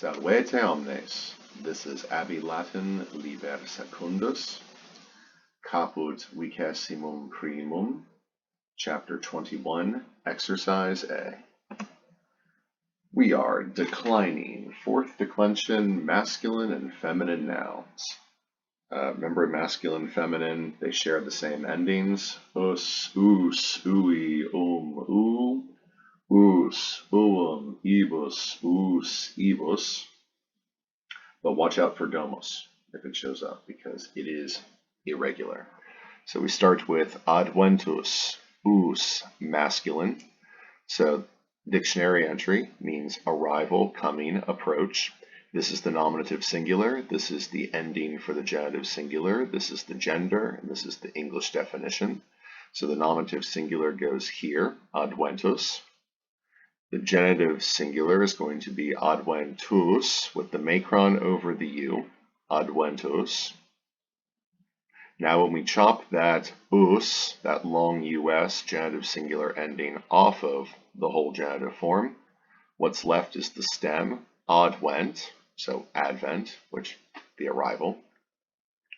Salvete omnes. This is Abbey Latin Liber Secundus, caput vicesimum primum, chapter 21, exercise A. We are declining fourth declension masculine and feminine nouns. Remember masculine, feminine, they share the same endings. Us, ui, u. Us, ibus, ibus. But watch out for domos if it shows up because it is irregular. So we start with adventus, masculine. So dictionary entry means arrival, coming, approach. This is the nominative singular. This is the ending for the genitive singular. This is the gender, and this is the English definition. So the nominative singular goes here, adventus. The genitive singular is going to be adventus with the macron over the u, adventus. Now when we chop that us, that long us genitive singular ending off of the whole genitive form, what's left is the stem, advent, so advent, which the arrival.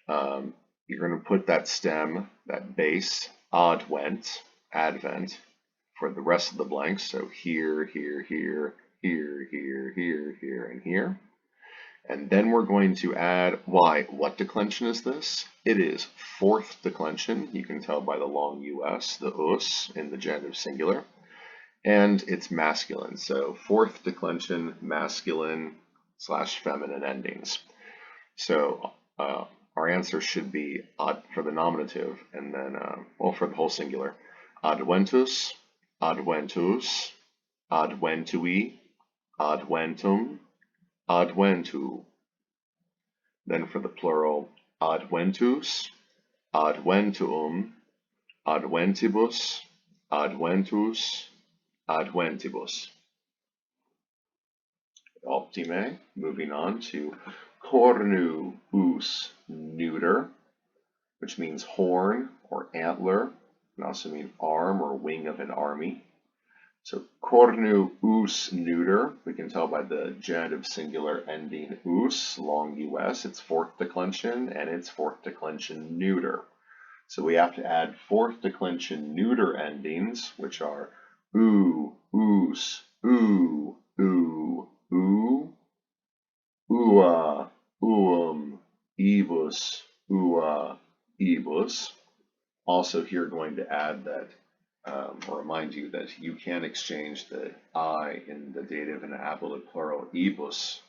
You're going to put that stem, that base, advent, for the rest of the blanks, so here, here, here, here, here, here, here, and here. And then we're going to add, what declension is this? It is fourth declension. You can tell by the long us, the us in the genitive singular. And it's masculine, so fourth declension, masculine / feminine endings. So our answer should be for the nominative, and then, for the whole singular, adventus, adventus, adventui, adventum, adventu. Then for the plural, adventus, adventum, adventibus, adventus, adventibus. Optime, moving on to cornu, neuter, which means horn or antler. It can also mean arm or wing of an army. So cornu neuter, we can tell by the genitive singular ending long us, it's fourth declension, and it's fourth declension neuter. So we have to add fourth declension neuter endings, which are ous, ua, ibus, ua, ibus. Also here going to add that, or remind you that you can exchange the I in the dative and ablative plural ibus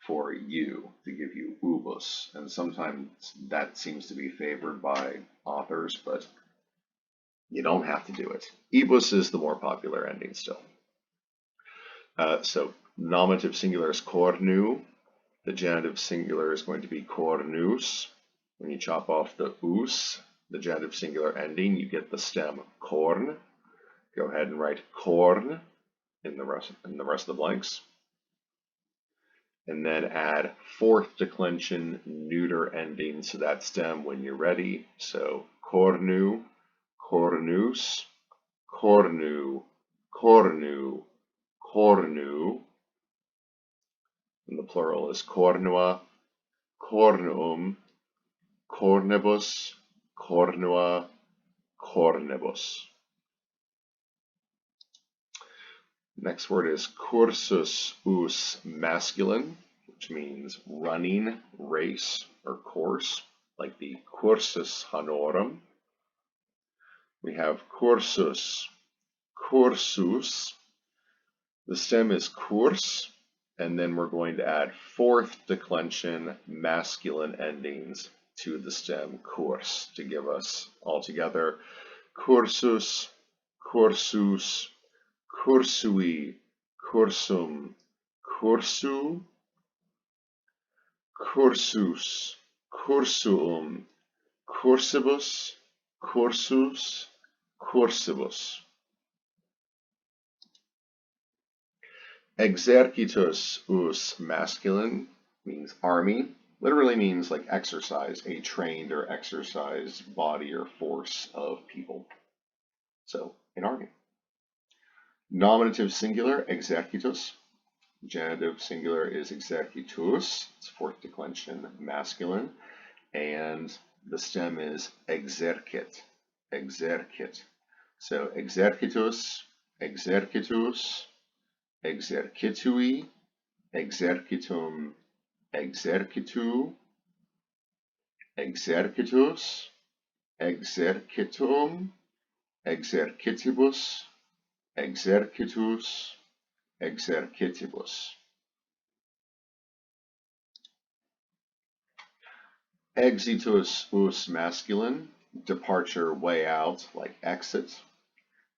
for you to give you ubus. And sometimes that seems to be favored by authors, but you don't have to do it. Ibus is the more popular ending still. So nominative singular is cornu. The genitive singular is going to be cornus. When you chop off the us, the genitive singular ending, you get the stem corn. Go ahead and write corn in the rest of the blanks. And then add fourth declension neuter ending to that stem when you're ready. So cornu, cornus, cornu, cornu, cornu. And the plural is cornua, cornuum, cornibus, cornua, cornibus. Next word is cursus masculine, which means running, race, or course, like the cursus honorum. We have cursus, cursus. The stem is curs, and then we're going to add fourth declension masculine endings to the stem curs to give us altogether cursus, cursus, cursui, cursum, cursu, cursus, cursuum, cursibus, cursus, cursibus. Exercitus masculine means army, literally means like exercise, a trained or exercised body or force of people. So an army. Nominative singular, exercitus. Genitive singular is exercitus. It's fourth declension masculine. And the stem is exercit. Exercit. So exercitus, exercitus, exercitui, exercitum, exercitu, exercitus, exercitum, exercitibus, exercitus, exercitibus. Exitus us masculine, departure, way out, like exit.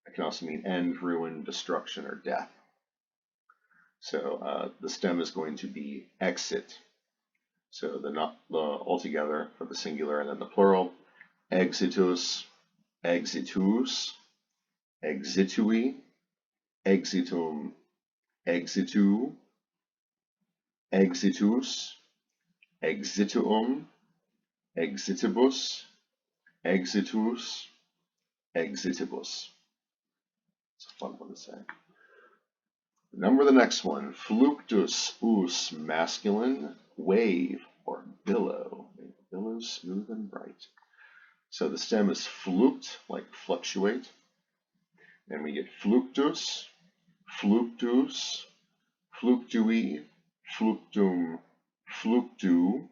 It can also mean end, ruin, destruction, or death. So the stem is going to be exit. So the altogether for the singular and then the plural. Exitus, exitus, exitui, exitum, exitu, exitus, exituum, exitibus, exitus, exitibus. It's a fun one to say. Remember the next one. Fluctus us masculine, wave or billow. Billow smooth and bright. So the stem is fluct, like fluctuate. And we get fluctus, fluctus, fluctui, fluctum, fluctu,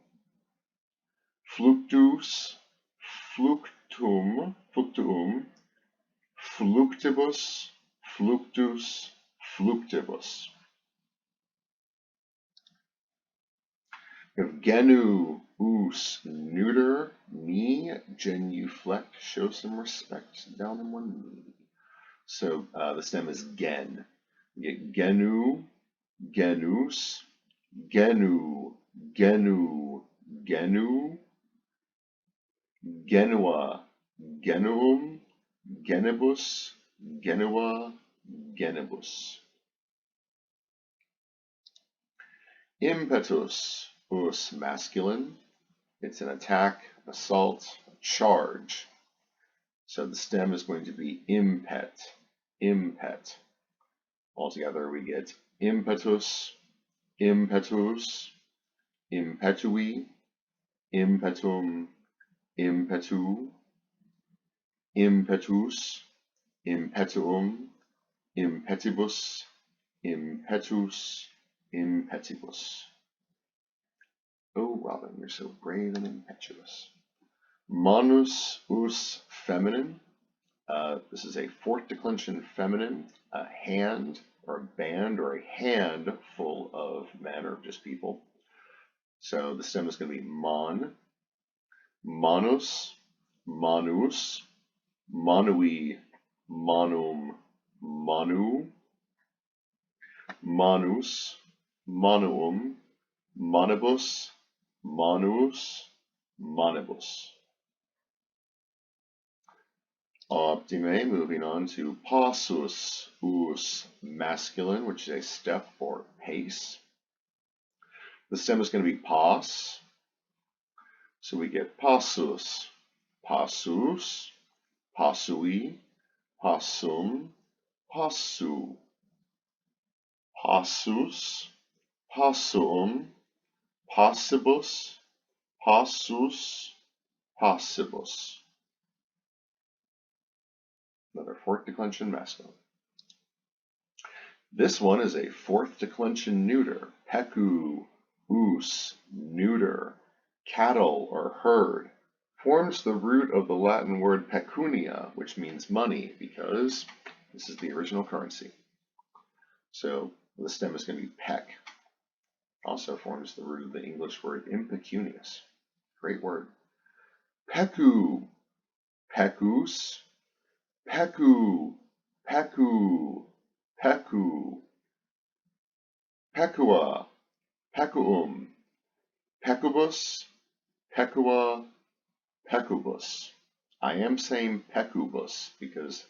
fluctus, fluctum, fluctuum, fluctibus, fluctus, fluctibus. If genu us neuter, me, genuflect, show some respect, down on one knee. So the stem is gen. We get genu, genus, genu, genu, genu, genua, genuum, genibus, genua, genibus. Impetus us masculine. It's an attack, assault, charge. So the stem is going to be impet, impet. Altogether we get impetus, impetus, impetui, impetum, impetu, impetus, impetuum, impetibus, impetus, impetibus. Oh, Robin, you're so brave and impetuous. Manus us feminine. This is a fourth declension feminine, a hand or a band or a hand full of men or just people. So the stem is going to be mon, manus, manus, manui, manum, manu, manus, manuum, manibus, manus, manibus. Optime, moving on to passus us masculine, which is a step or pace. The stem is going to be pas. So we get passus, passus, passui, passum, passu, passus, passum, passibus, passus, passibus. Another fourth declension masculine. This one is a fourth declension neuter. Pecu, us, neuter, cattle or herd. Forms the root of the Latin word pecunia, which means money, because this is the original currency. So the stem is going to be pec. Also forms the root of the English word impecunious. Great word. Pecu, pecus, pecu, pecu, pecu, pecua, pecuum, pecubus, pecua, pecubus. I am saying pecubus because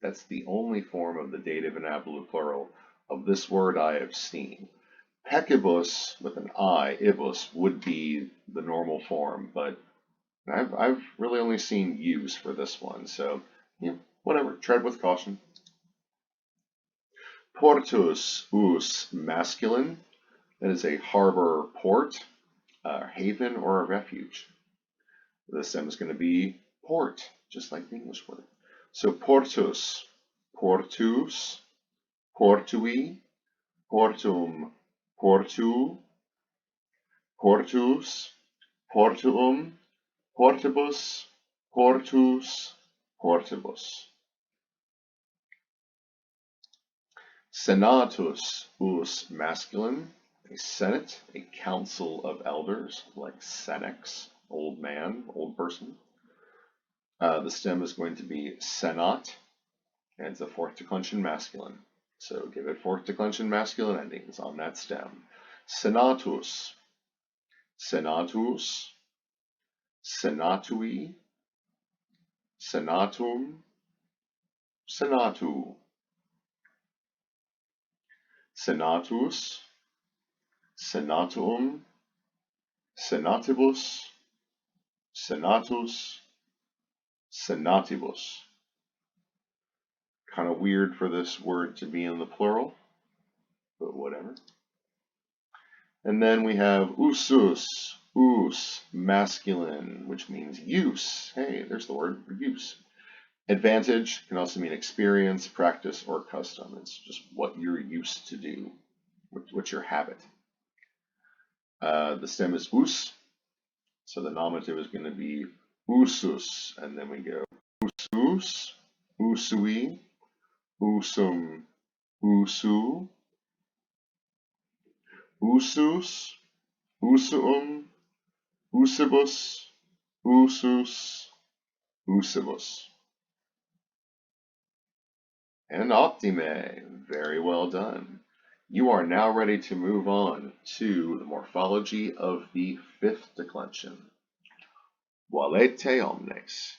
that's the only form of the dative and absolute plural of this word I have seen. Pecubus with an I, ibus, would be the normal form, but I've really only seen use for this one, so yeah, whatever, tread with caution. Portus us masculine. That is a harbor, port, a haven, or a refuge. The stem is going to be port, just like the English word. So portus, portus, portui, portum, portu, portus, portuum, portibus, portus, portibus. Senatus us masculine, a senate, a council of elders, like senex, old man, old person. The stem is going to be senat, and it's a fourth declension masculine. So give it fourth declension masculine endings on that stem. Senatus, senatus, senatui, senatum, senatu. Senatus, senatum, senatibus, senatus, senatibus. Kind of weird for this word to be in the plural, but whatever. And then we have usus, us, masculine, which means use. Hey, there's the word, use. Advantage can also mean experience, practice, or custom. It's just what you're used to do, what's your habit. The stem is us, so the nominative is going to be usus, and then we go usus, usui, usum, usu, usus, usuum, usibus, usus, usibus. And optime, very well done. You are now ready to move on to the morphology of the fifth declension. Valete omnes.